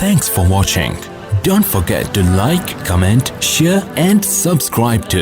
Thanks for watching. Don't forget to like, comment, share and subscribe to.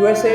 USA,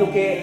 UK,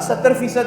70%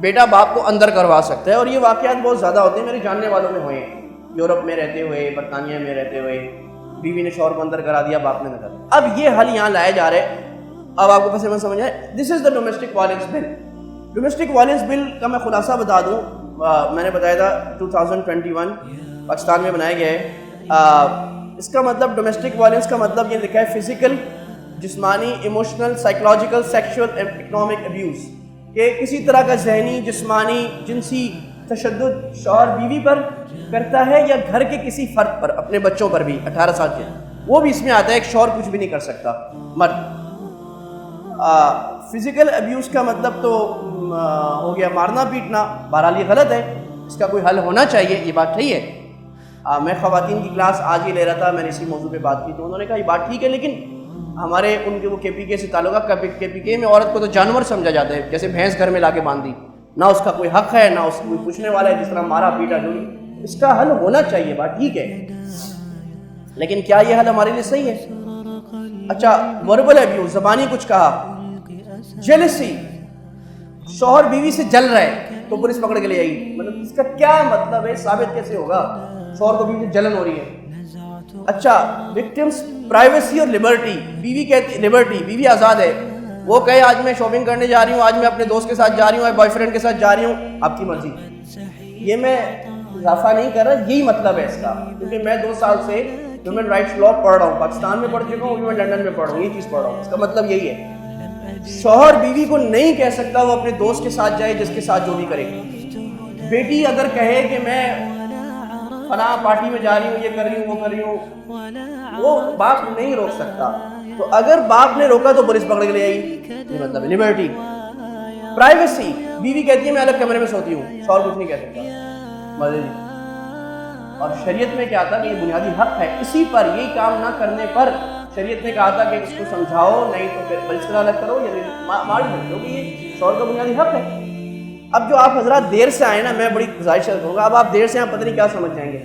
بیٹا باپ کو اندر کروا سکتا ہے. اور یہ واقعات بہت زیادہ ہوتے ہیں, میرے جاننے والوں میں ہوئے ہیں. یورپ میں رہتے ہوئے, برطانیہ میں رہتے ہوئے, بیوی نے شوہر کو اندر کرا دیا, باپ نے نہ کرا. اب یہ حل یہاں لایا جا رہا ہے. اب آپ کو پس منظر سمجھ آئے, this is the domestic violence bill. Domestic violence bill کا میں خلاصہ بتا دوں. میں نے بتایا تھا 2021 پاکستان میں بنایا گیا ہے. اس کا مطلب ڈومیسٹک وائلنس کا مطلب یہ لکھا ہے فزیکل, جسمانی, emotional, psychological, sexual and economic abuse, کہ کسی طرح کا ذہنی, جسمانی, جنسی تشدد شوہر بیوی پر کرتا ہے یا گھر کے کسی فرد پر, اپنے بچوں پر بھی 18 سال کے, وہ بھی اس میں آتا ہے. ایک شوہر کچھ بھی نہیں کر سکتا مرد. فزیکل ابیوز کا مطلب تو ہو گیا مارنا پیٹنا. بہرحال یہ غلط ہے, اس کا کوئی حل ہونا چاہیے, یہ بات صحیح ہے. میں خواتین کی کلاس آج ہی لے رہا تھا, میں نے اسی موضوع پہ بات کی تو انہوں نے کہا یہ بات ٹھیک ہے, لیکن ہمارے ان کے وہ کے پی کے سے تعلق ہے. کے پی کے میں عورت کو تو جانور سمجھا جاتا ہے, جیسے بھینس گھر میں لا کے باندھ دی, نہ اس کا کوئی حق ہے, نہ اس کو کوئی پوچھنے والا ہے, جس طرح مارا پیٹا جو. اس کا حل ہونا چاہیے, بات ٹھیک ہے, لیکن کیا یہ حل ہمارے لیے صحیح ہے؟ اچھا, وربل ابیوز, زبانی کچھ کہا. جیلسی, شوہر بیوی سے جل رہا ہے تو پولیس پکڑ کے لے آئی. مطلب اس کا کیا مطلب ہے, ثابت کیسے ہوگا شوہر کو بیوی سے جلن ہو رہی ہے؟ اچھا, وکٹمس پرائیویسی اور لبرٹی. بیوی کہتی لبرٹی, بیوی آزاد ہے, وہ کہے آج میں شاپنگ کرنے جا رہی ہوں, آج میں اپنے دوست کے ساتھ جا رہی ہوں, بوائے فرینڈ کے ساتھ جا رہی ہوں, آپ کی مرضی. یہ میں اضافہ نہیں کر رہا, یہی مطلب ہے اس کا, کیونکہ میں 2 سال سے ہیومن رائٹس لا پڑھ رہا ہوں, پاکستان میں پڑھ چکا ہوں, میں لندن میں پڑھ رہا ہوں, یہ چیز پڑھ رہا ہوں. اس کا مطلب یہی ہے, شوہر بیوی کو نہیں کہہ سکتا وہ اپنے دوست کے ساتھ جائے جس کے ساتھ جو بھی کرے. بیٹی اگر کہے کہ میں فلاں پارٹی میں جا رہی ہوں, یہ کر رہی ہوں, وہ کر رہی ہوں, وہ باپ نہیں روک سکتا. تو اگر باپ نے روکا تو پولیس پکڑ کے لے آئی, یہ مطلب ہے لبرٹی. پرائیویسی, بیوی کہتی ہے میں الگ کمرے میں سوتی ہوں, شوہر کچھ نہیں کہہ سکتا, مزے دی. اور شریعت میں کیا تھا کہ یہ بنیادی حق ہے, اسی پر یہی کام نہ کرنے پر شریعت نے کہا تھا کہ اس کو سمجھاؤ, نہیں تو پھر بلشتہ الگ کرو یا مار دو, کیونکہ یہ شوہر کا بنیادی حق ہے. اب جو آپ حضرات دیر سے آئے نا, میں بڑی گزارش کروں گا, اب آپ دیر سے آئیں پتہ نہیں کیا سمجھ جائیں گے.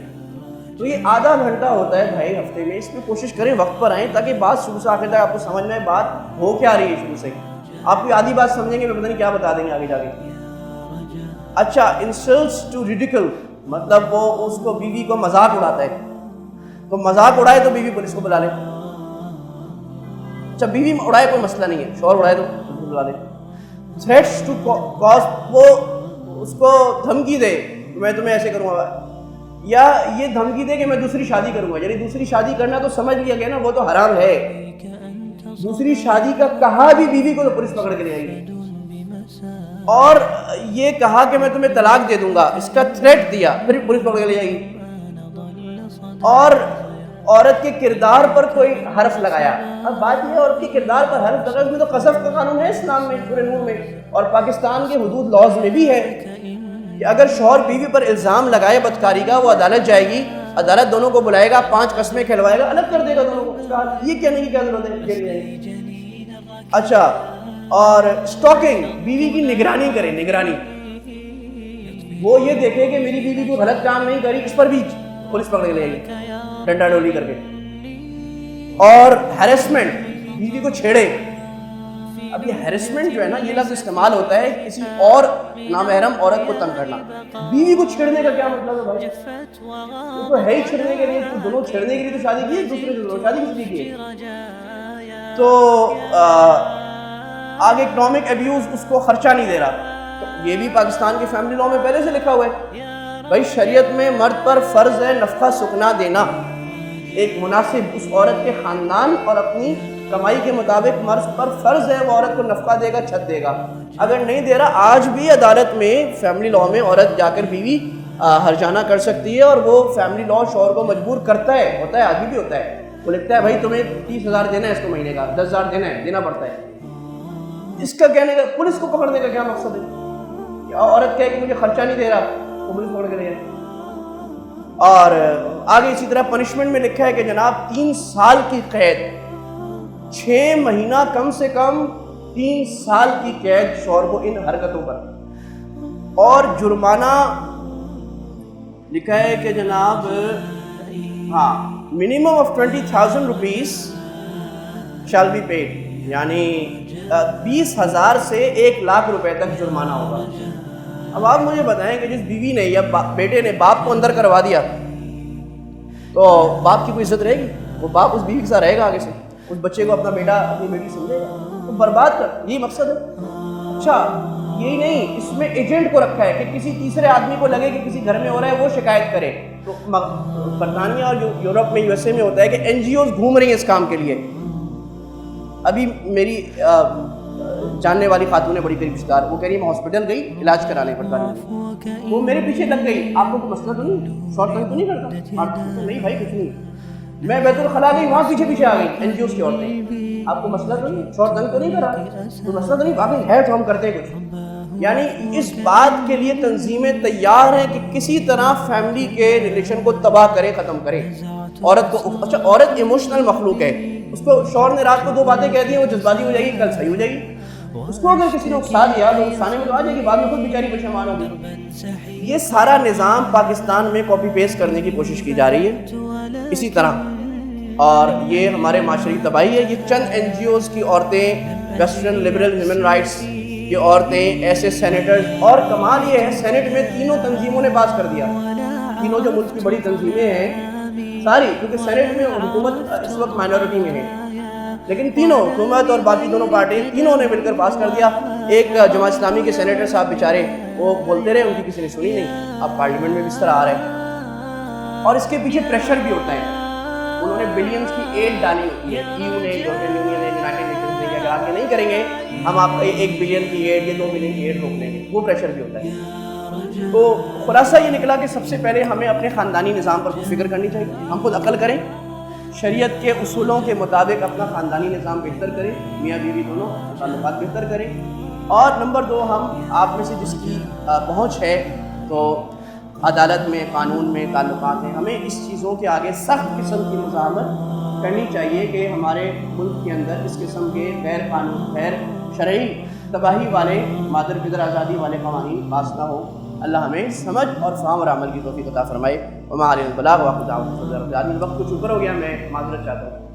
تو یہ آدھا گھنٹہ ہوتا ہے بھائی ہفتے میں, اس میں کوشش کریں وقت پر آئیں تاکہ بات شروع سے آخر تک آپ کو سمجھ میں بات ہو کیا رہی ہے. شروع سے آپ کوئی آدھی بات سمجھیں گے, میں پتہ نہیں کیا بتا دیں گے آگے جا کے. اچھا, انسلٹس ٹو ریڈیکل, مطلب وہ اس کو بیوی کو مذاق اڑاتا ہے, تو مذاق اڑائے تو بیوی پولیس کو بلا لے. اچھا, بیوی اڑائے کوئی مسئلہ نہیں ہے, شوہر اڑائے تو پولیس کو بلا لے. تھریٹس ٹو کاز, وہ اس کو دھمکی دے میں تمہیں ایسے کروں گا, یا یہ دھمکی دے کہ میں دوسری شادی کروں گا. یعنی دوسری شادی کرنا تو سمجھ لیا گیا نا, وہ تو حرام ہے. دوسری شادی کا کہا بھی بیوی کو تو پولیس پکڑ کے لے آئے گی. اور یہ کہا کہ میں تمہیں طلاق دے دوں گا, اس کا تھریٹ دیا, پھر پولیس پکڑ کے لے آئے گی. اور عورت کے کردار پر کوئی حرف لگایا. اب بات یہ ہے عورت کے کردار پر حرف لگایا, اس میں تو قذف کا قانون ہے اسلام میں, سورہ نور میں, اور پاکستان کے حدود لاز میں بھی ہے کہ اگر شوہر بیوی پر الزام لگائے بدکاری کا, وہ عدالت جائے گی, عدالت دونوں کو بلائے گا, 5 قسمیں کھلوائے گا, الگ کر دے گا دونوں کو. یہ کہنے کی کیا ضرورت ہے. اچھا, اور اسٹاکنگ, بیوی کی نگرانی کرے. نگرانی, وہ یہ دیکھے کہ میری بیوی کو غلط کام نہیں کری, اس پر بھی پولیس پکڑ کے لے گی ڈنڈا ڈولی کر کے. اور ہیرسمنٹ, بیوی کو چھیڑے. اب یہ ہیرسمنٹ جو ہے نا, یہ لفظ استعمال ہوتا ہے کسی اور نامحرم عورت کو تنگ کرنا. بیوی کو چھیڑنے کا کیا مطلب ہے بھائی؟ وہ تو ہے ہی چھیڑنے کے لیے, دونوں چھیڑنے کے لیے تو شادی کی ہے, دوسرے سے شادی کس لیے کی ہے. تو آگے اکنامک ابیوز, اس کو خرچہ نہیں دے رہا, تو یہ بھی پاکستان کے فیملی لاء میں پہلے سے لکھا ہوا ہے. بھائی شریعت میں مرد پر فرض ہے نفقہ سکنا دینا, ایک مناسب اس عورت کے خاندان اور اپنی کمائی کے مطابق مرد پر فرض ہے وہ عورت کو نفقہ دے گا, چھت دے گا. اگر نہیں دے رہا, آج بھی عدالت میں فیملی لاء میں عورت جا کر بیوی ہرجانہ کر سکتی ہے, اور وہ فیملی لاء شوہر کو مجبور کرتا ہے, ہوتا ہے, آج بھی ہوتا ہے. وہ لکھتا ہے بھائی تمہیں 30,000 دینا ہے اس کو مہینے کا, 10,000 دینا پڑتا ہے. اس کا کہنے کا, پولیس کو پکڑنے کا کیا مقصد ہے؟ عورت کہے کہ مجھے خرچہ نہیں دے رہا, تو پولیس پکڑ کے لے جائے. اور آگے اسی طرح پنشمنٹ میں لکھا ہے کہ جناب 3 سال کی قید, 6 مہینہ کم سے کم 3 سال کی قید شوہر کو ان حرکتوں پر. اور جرمانہ لکھا ہے کہ جناب minimum of 20,000 rupees shall be paid, یعنی 20,000 سے 1 لاکھ روپے تک جرمانہ ہوگا. اب آپ مجھے بتائیں کہ جس بیوی نے یا بیٹے نے باپ کو اندر کروا دیا تو باپ کی کوئی عزت رہے گی؟ وہ باپ اس بیوی کے ساتھ رہے گا آگے سے؟ اس بچے کو اپنا بیٹا اپنی بیٹی سمجھے گا؟ تو برباد کر، یہی مقصد ہے۔ اچھا یہی نہیں، اس میں ایجنٹ کو رکھا ہے کہ کسی تیسرے آدمی کو لگے کہ کسی گھر میں ہو رہا ہے وہ شکایت کرے۔ تو برطانیہ اور یورپ میں USA میں ہوتا ہے کہ NGOs گھوم رہی ہیں اس کام کے لیے۔ ابھی میری جاننے والی خاتون ہے، بڑی قریب رشتہ دار، وہ کہہ رہی ہے میں ہاسپٹل گئی علاج کرانے برطانیہ، وہ میرے پیچھے لگ گئی، آپ کو کوئی مسئلہ تو نہیں، شارٹ تنگ تو نہیں کرتا؟ آپ نہیں بھائی کچھ نہیں، میں بیت الخلاء گئی، وہاں پیچھے آ گئی NGOs کی عورتیں، آپ کو مسئلہ تو نہیں، شارٹ تنگ تو نہیں کرا، تو مسئلہ تو نہیں، باقی ہے تو ہم کرتے کچھ۔ یعنی اس بات کے لیے تنظیمیں تیار ہیں کہ کسی طرح فیملی کے ریلیشن کو تباہ کرے، ختم کرے عورت کو۔ اچھا عورت ایموشنل مخلوق ہے، اس کو شوہر نے رات کو 2 باتیں کہہ دی ہیں، وہ جذباتی ہو جائے گی، کل صحیح ہو جائے گی۔ اس کو اگر کسی نے اکسا دیا تو اکسانے میں تو آ جائے گی، بعد میں خود بیچاری پشیمان ہوگی۔ یہ سارا نظام پاکستان میں کاپی پیسٹ کرنے کی کوشش کی جا رہی ہے اسی طرح، اور یہ ہمارے معاشرے کی تباہی ہے۔ یہ چند NGOs کی عورتیں، ویسٹرن لبرل ہیومن رائٹس کی عورتیں، ایسے سینیٹرز، اور کمال یہ ہے سینٹ میں تینوں تنظیموں نے پاس کر دیا، تینوں جو ملک کی بڑی تنظیمیں ہیں ساری، کیونکہ سینٹ میں حکومت اس وقت مائنورٹی میں ہے، لیکن تینوں حکومت اور باقی دونوں پارٹی تینوں نے مل کر پاس کر دیا۔ ایک جماعت اسلامی کے سینیٹر صاحب بیچارے وہ بولتے رہے، ان کی کسی نے سنی نہیں، اب پارلیمنٹ میں بھی اس طرح آ رہے ہیں، اور اس کے پیچھے پریشر بھی ہوتا ہے۔ انہوں نے بلینز کی ایڈ ڈالی ہوتی ہے، EU نے، یورپین یونین نے، یونائٹڈ نیشنز نے، کہ اگر آپ یہ نہیں کریں گے ہم آپ کو 1 بلین کی ایڈ یا 2 بلین کی ایڈ روک لیں گے، وہ پریشر بھی ہوتا ہے۔ تو خلاصہ یہ نکلا کہ سب سے پہلے ہمیں اپنے خاندانی نظام پر کچھ فکر کرنی چاہیے، ہم خود عقل کریں، شریعت کے اصولوں کے مطابق اپنا خاندانی نظام بہتر کریں، میاں بیوی دونوں تعلقات بہتر کریں، اور نمبر 2 ہم آپ میں سے جس کی پہنچ ہے تو عدالت میں، قانون میں تعلقات ہیں، ہمیں اس چیزوں کے آگے سخت قسم کی مزاحمت کرنی چاہیے کہ ہمارے ملک کے اندر اس قسم کے غیر قانون، غیر شرعی، تباہی والے، مادر پدر آزادی والے قوانین پاس نہ ہو۔ اللہ ہمیں سمجھ اور فہم اور عمل کی توفیق عطا فرمائے۔ وما علینا البلاغ وآخر دعوانا الحمد للہ رب العالمین۔ وقت کچھ اوپر ہو گیا، میں معذرت چاہتا ہوں۔